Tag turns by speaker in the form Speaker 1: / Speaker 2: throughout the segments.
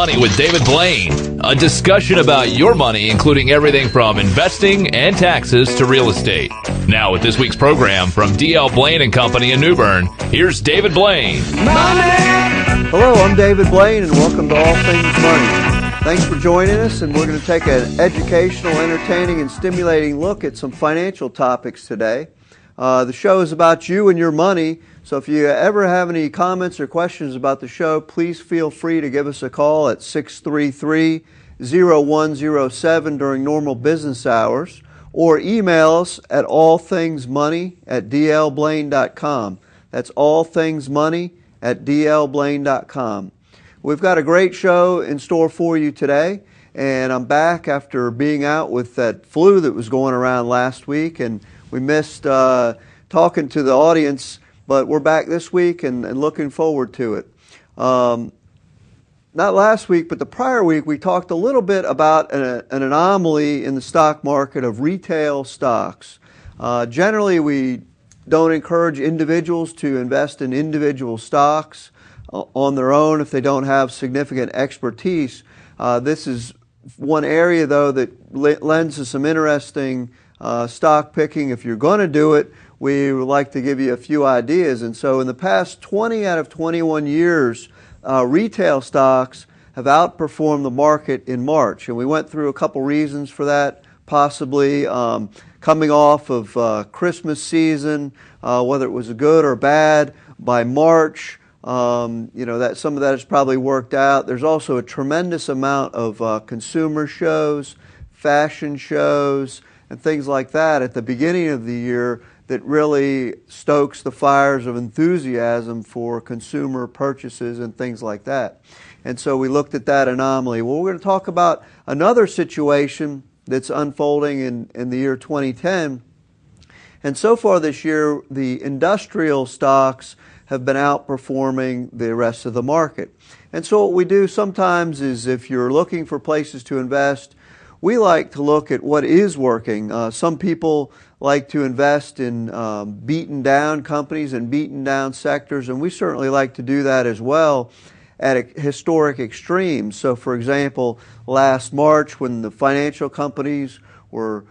Speaker 1: Money with David Blain, a discussion about your money, including everything from investing and taxes to real estate. Now with this week's program from D.L. Blain Company in New Bern, here's David Blain.
Speaker 2: Hello, I'm David Blain, and welcome to All Things Money. Thanks for joining us, and we're going to take an educational, entertaining, and stimulating look at some financial topics today. The show is about you and your money, so if you ever have any comments or questions about the show, please feel free to give us a call at 633-0107 during normal business hours, or email us at allthingsmoney@dlblain.com. That's allthingsmoney@dlblain.com. We've got a great show in store for you today, and I'm back after being out with that flu that was going around last week, and we missed talking to the audience, but we're back this week and looking forward to it. Not last week, but the prior week, we talked a little bit about an anomaly in the stock market of retail stocks. Generally, we don't encourage individuals to invest in individual stocks on their own if they don't have significant expertise. This is one area, though, that lends to some interesting stock picking. If you're going to do it, we would like to give you a few ideas. And so in the past 20 out of 21 years, retail stocks have outperformed the market in March. And we went through a couple reasons for that, possibly coming off of Christmas season, whether it was good or bad. By March, that some of that has probably worked out. There's also a tremendous amount of consumer shows, fashion shows, and things like that at the beginning of the year that really stokes the fires of enthusiasm for consumer purchases and things like that. And so we looked at that anomaly. Well, we're going to talk about another situation that's unfolding in the year 2010. And so far this year, the industrial stocks have been outperforming the rest of the market. And so what we do sometimes is, if you're looking for places to invest, we like to look at what is working. Some people like to invest in beaten down companies and beaten down sectors, and we certainly like to do that as well at historic extremes. So for example, last March, when the financial companies were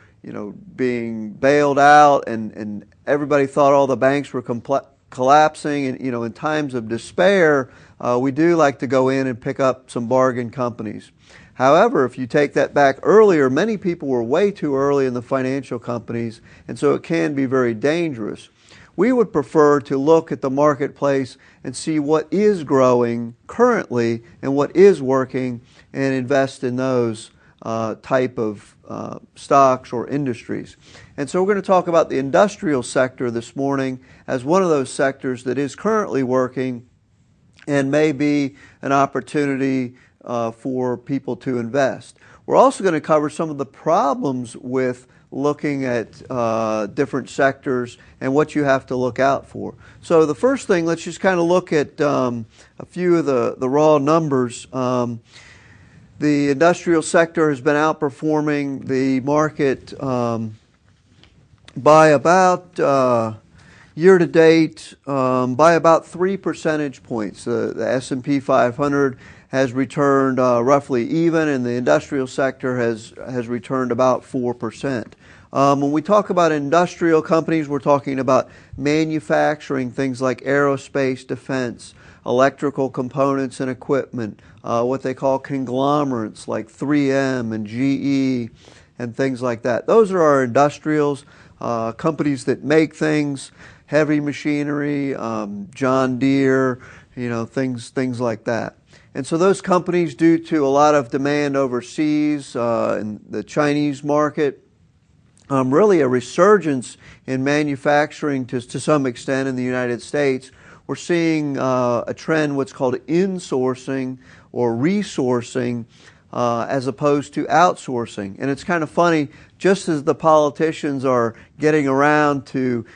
Speaker 2: being bailed out and everybody thought all the banks were collapsing, and in times of despair, we do like to go in and pick up some bargain companies. However, if you take that back earlier, many people were way too early in the financial companies, and so it can be very dangerous. We would prefer to look at the marketplace and see what is growing currently and what is working, and invest in those type of stocks or industries. And so we're going to talk about the industrial sector this morning as one of those sectors that is currently working and may be an opportunity for people to invest. We're also going to cover some of the problems with looking at different sectors and what you have to look out for. So the first thing, let's just kind of look at a few of the raw numbers. The industrial sector has been outperforming the market by about year to date by about 3 percentage points. The S&P 500 has returned roughly even, and the industrial sector has returned about 4%. When we talk about industrial companies, we're talking about manufacturing things like aerospace, defense, electrical components and equipment, what they call conglomerates like 3M and GE and things like that. Those are our industrials, companies that make things, heavy machinery, John Deere, things like that. And so those companies, due to a lot of demand overseas in the Chinese market, really a resurgence in manufacturing to some extent in the United States. We're seeing a trend, what's called insourcing or resourcing, as opposed to outsourcing. And it's kind of funny, just as the politicians are getting around to,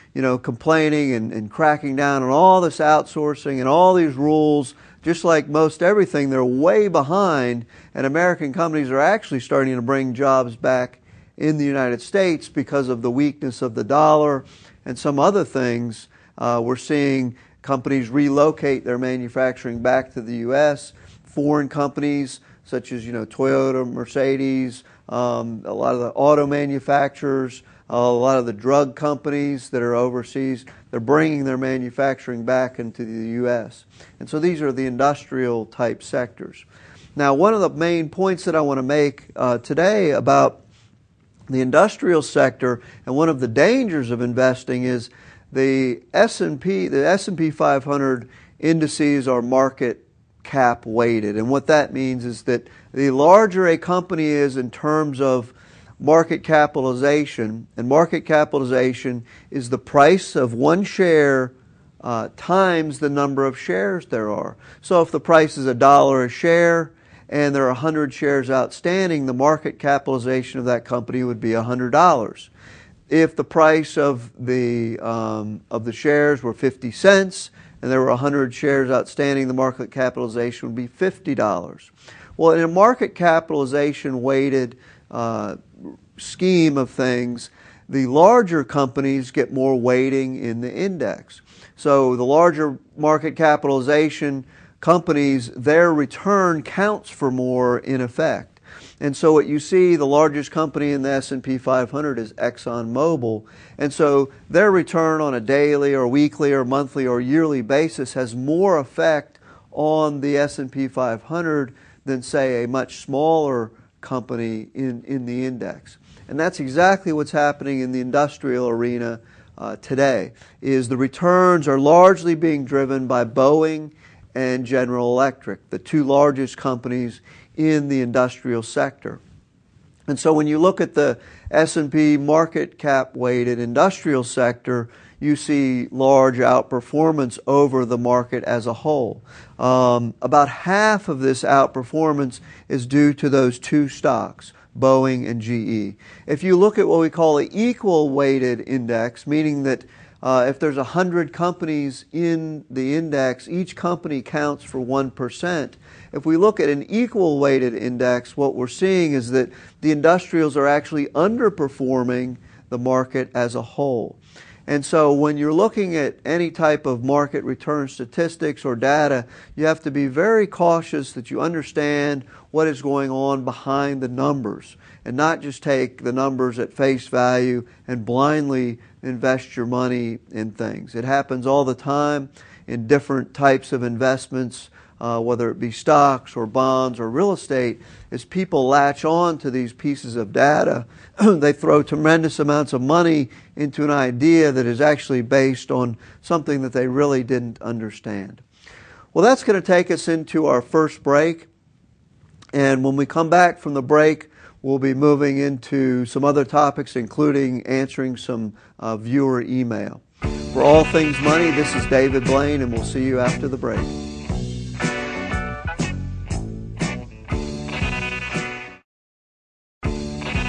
Speaker 2: complaining and cracking down on all this outsourcing and all these rules, just like most everything, they're way behind, and American companies are actually starting to bring jobs back in the United States because of the weakness of the dollar and some other things. We're seeing companies relocate their manufacturing back to the U.S., foreign companies such as Toyota, Mercedes, a lot of the auto manufacturers, a lot of the drug companies that are overseas. They're bringing their manufacturing back into the U.S. And so these are the industrial type sectors. Now, one of the main points that I want to make today about the industrial sector, and one of the dangers of investing, is the S&P 500 indices are market cap weighted. And what that means is that the larger a company is in terms of market capitalization, and market capitalization is the price of one share times the number of shares there are. So if the price is $1 a share and there are 100 shares outstanding, the market capitalization of that company would be $100. If the price of the shares were 50 cents and there were 100 shares outstanding, the market capitalization would be $50. Well, in a market capitalization weighted scheme of things, the larger companies get more weighting in the index. So the larger market capitalization companies, their return counts for more in effect. And so what you see, the largest company in the S&P 500 is ExxonMobil. And so their return on a daily or weekly or monthly or yearly basis has more effect on the S&P 500 than, say, a much smaller company in the index. And that's exactly what's happening in the industrial arena today, is the returns are largely being driven by Boeing and General Electric, the two largest companies in the industrial sector. And so when you look at the S&P market cap weighted industrial sector, you see large outperformance over the market as a whole. About half of this outperformance is due to those two stocks, Boeing and GE. If you look at what we call an equal weighted index, meaning that if there's 100 companies in the index, each company counts for 1%. If we look at an equal weighted index, what we're seeing is that the industrials are actually underperforming the market as a whole. And so when you're looking at any type of market return statistics or data, you have to be very cautious that you understand what is going on behind the numbers and not just take the numbers at face value and blindly invest your money in things. It happens all the time in different types of investments, whether it be stocks or bonds or real estate. As people latch on to these pieces of data, they throw tremendous amounts of money into an idea that is actually based on something that they really didn't understand. Well, that's going to take us into our first break. And when we come back from the break, we'll be moving into some other topics, including answering some viewer email. For All Things Money, this is David Blain, and we'll see you after the break.